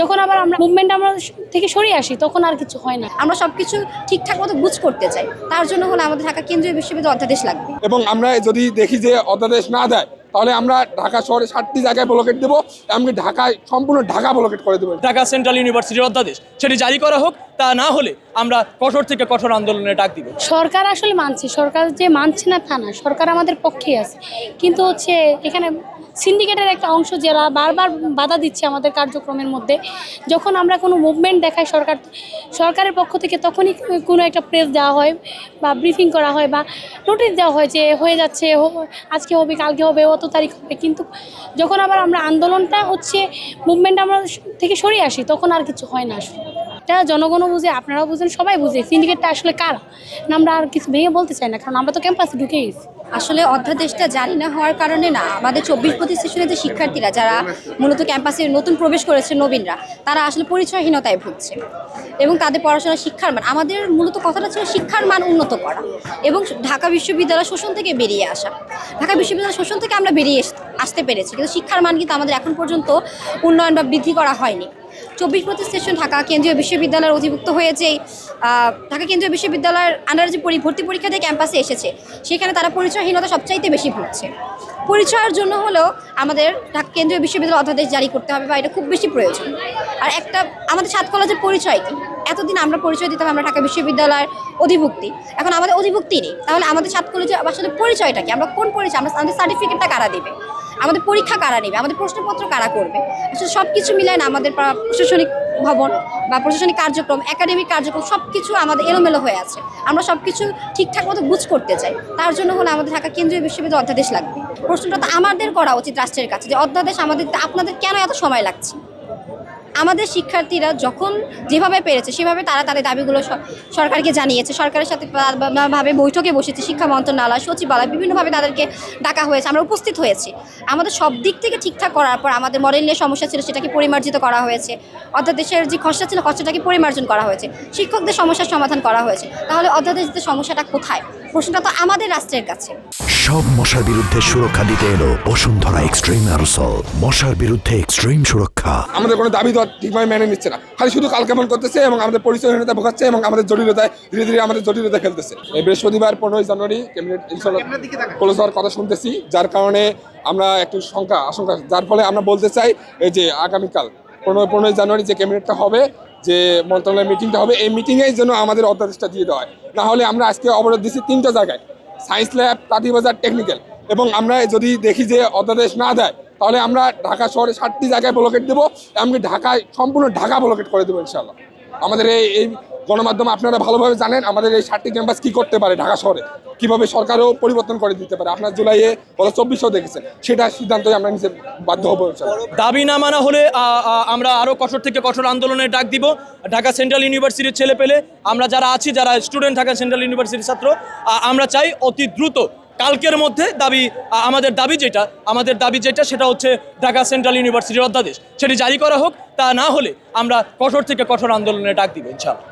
যখন আবার আমরা মুভমেন্ট আমরা থেকে সরিয়ে আসি তখন আর কিছু হয় না। আমরা সবকিছু ঠিকঠাক মতো বুঝ করতে চাই, তার জন্য হলো আমাদের ঢাকা কেন্দ্রীয় বিশ্ববিদ্যালয় অধ্যাদেশ লাগবে। এবং আমরা যদি দেখি যে অধ্যাদেশ না দেয় তাহলে আমরা ঢাকা শহরে 7টি জায়গায় ব্লকেট দেবো, এমনকি ঢাকায় সম্পূর্ণ ঢাকা ব্লকেট করে দেবো। ঢাকা সেন্ট্রাল ইউনিভার্সিটির অধ্যাদেশ সেটি জারি করা হোক, তা না হলে আমরা কঠোর থেকে কঠোর আন্দোলনে ডাক দিব। সরকার আসলে মানছে, সরকার যে মানছে না তা না, সরকার আমাদের পক্ষেই আছে, কিন্তু হচ্ছে এখানে সিন্ডিকেটের একটা অংশ যারা বারবার বাধা দিচ্ছে আমাদের কার্যক্রমের মধ্যে। যখন আমরা কোনো মুভমেন্ট দেখাই সরকারের পক্ষ থেকে, তখনই কোনো একটা প্রেস দেওয়া হয় বা ব্রিফিং করা হয় বা নোটিশ দেওয়া হয় যে হয়ে যাচ্ছে, আজকে হবে, কালকে হবে, অত তারিখ হবে। কিন্তু যখন আবার আমরা আন্দোলনটা হচ্ছে মুভমেন্ট আমরা থেকে সরিয়ে আসি তখন আর কিছু হয় না। আসলে এটা জনগণও বুঝে, আপনারাও বুঝেন, সবাই বুঝে সিন্ডিকেটটা আসলে কারা। আমরা আর কিছু ভেঙে বলতে চাই না, কারণ আমরা তো ক্যাম্পাসে ঢুকে গেছি। আসলে অধ্যাদেশটা জারি না হওয়ার কারণে না, আমাদের 24-25 সেশনের যে শিক্ষার্থীরা যারা মূলত ক্যাম্পাসে নতুন প্রবেশ করেছে, নবীনরা, তারা আসলে পরিচয়হীনতায় ভুগছে এবং তাদের পড়াশোনার শিক্ষার মান, আমাদের মূলত কথাটা ছিল শিক্ষার মান উন্নত করা এবং ঢাকা বিশ্ববিদ্যালয় শোষণ থেকে বেরিয়ে আসা। ঢাকা বিশ্ববিদ্যালয় শোষণ থেকে আমরা বেরিয়ে আসতে পেরেছি, কিন্তু শিক্ষার মান কিন্তু আমাদের এখন পর্যন্ত উন্নয়ন বা বৃদ্ধি করা হয়নি। 24-25 সেশন ঢাকা কেন্দ্রীয় বিশ্ববিদ্যালয়ের অধিভুক্ত হয়েছেই ঢাকা কেন্দ্রীয় বিশ্ববিদ্যালয়ের আন্ডারে যে ভর্তি পরীক্ষা দিয়ে ক্যাম্পাসে এসেছে, সেখানে তারা পরিচয়হীনতা সবচাইতে বেশি ভুগছে। পরিচয়ের জন্য হলেও আমাদের ঢাকা কেন্দ্রীয় বিশ্ববিদ্যালয় অধ্যাদেশ জারি করতে হবে বা এটা খুব বেশি প্রয়োজন। আর একটা আমাদের 7 কলেজের পরিচয় কি, এতদিন আমরা পরিচয় দিতাম আমরা ঢাকা বিশ্ববিদ্যালয়ের অধিভুক্তি, এখন আমাদের অধিভুক্তি নেই, তাহলে আমাদের 7 কলেজের আসলে পরিচয়টা কি, আমরা কোন পরিচয়, আমাদের সার্টিফিকেটটা কারা দেবে, আমাদের পরীক্ষা কারা নেবে, আমাদের প্রশ্নপত্র কারা করবে। আসলে সব কিছু মিলায় না আমাদের প্রশাসনিক ভবন বা প্রশাসনিক কার্যক্রম, একাডেমিক কার্যক্রম সব কিছু আমাদের এলোমেলো হয়ে আছে। আমরা সব কিছু ঠিকঠাক মতো বুঝ করতে চাই, তার জন্য হলো আমাদের ঢাকা কেন্দ্রীয় বিশ্ববিদ্যালয় অধ্যাদেশ লাগবে। প্রশ্নটা তো আমাদের করা উচিত রাষ্ট্রের কাছে, যে অধ্যাদেশ আমাদের, আপনাদের কেন এত সময় লাগছে? আমাদের শিক্ষার্থীরা যখন যেভাবে পেরেছে সেভাবে তারা তাদের দাবিগুলো সরকারকে জানিয়েছে, সরকারের সাথে ভাবে বৈঠকে বসেছে, শিক্ষা মন্ত্রণালয়, সচিবালয়, বিভিন্নভাবে তাদেরকে ডাকা হয়েছে, আমরা উপস্থিত হয়েছি। আমাদের সব দিক থেকে ঠিকঠাক করার পর আমাদের মডেল নিয়ে সমস্যা ছিল, সেটাকে পরিমার্জিত করা হয়েছে। অধ্যাদেশের যে খসড়া ছিল, খসড়াটাকে পরিমার্জন করা হয়েছে, শিক্ষকদের সমস্যার সমাধান করা হয়েছে। তাহলে অধ্যাদেশের সমস্যাটা কোথায়? প্রশ্নটা তো আমাদের রাষ্ট্রের কাছে। সব মশার বিরুদ্ধে সুরক্ষা দিতে এলো বসুন্ধরা এক্সট্রিম অ্যারোসল, মশার বিরুদ্ধে এক্সট্রিম সুরক্ষা। আমাদের কোনো দাবি তো ঠিকভাবে মেনে নিচ্ছে না, খালি শুধু কালকেমন করতেছে এবং আমাদের পরিচয়হীনতা ভোগাচ্ছে এবং আমাদের জটিলতায় ধীরে ধীরে আমাদের জটিলতা খেলতেছে। এই বৃহস্পতিবার 15 জানুয়ারি ক্যাবিনেট ক্লোজ হওয়ার কথা শুনতেছি, যার কারণে আমরা একটু আশঙ্কা, যার ফলে আমরা বলতে চাই এই যে আগামীকাল 15 জানুয়ারি যে ক্যাবিনেটটা হবে, যে মন্ত্রণালয়ের মিটিংটা হবে, এই মিটিংয়ের জন্য আমাদের অধ্যাদেশটা দিয়ে দেওয়া হয়। না হলে আমরা আজকে অবরোধ দিচ্ছি 3টা জায়গায়, সায়েন্স ল্যাব, তাঁতিবাজার, টেকনিক্যাল। এবং আমরা যদি দেখি যে অধ্যাদেশ না দেয় তাহলে আমরা ঢাকা শহরে 7টি জায়গায় ব্লকেট দেবো, এমনকি ঢাকায় সম্পূর্ণ ঢাকা ব্লকেট করে দেবো ইনশাল্লাহ। আমাদের এই গণমাধ্যম আপনারা ভালোভাবে জানেন আমাদের এই 7টি ক্যাম্পাস কী করতে পারে ঢাকা শহরে, কীভাবে সরকারও পরিবর্তন করে দিতে পারে। আপনার জুলাইয়ে গত 2400 দেখেছেন, সেটা সিদ্ধান্তই আমরা নিতে বাধ্য হবো ইনশাল্লাহ। দাবি না মানা হলে আমরা আরও কঠোর থেকে কঠোর আন্দোলনের ডাক দিব। ঢাকা সেন্ট্রাল ইউনিভার্সিটির ছেলে পেলে আমরা যারা আছি, যারা স্টুডেন্ট ঢাকা সেন্ট্রাল ইউনিভার্সিটির ছাত্র, আমরা চাই অতি দ্রুত কালকের মধ্যে আমাদের দাবি যেটা সেটা হচ্ছে ঢাকা সেন্ট্রাল ইউনিভার্সিটির অধ্যাদেশ সেটি জারি করা হোক, তা না হলে আমরা কঠোর থেকে কঠোর আন্দোলনের ডাক দিব ইনশাআল্লাহ।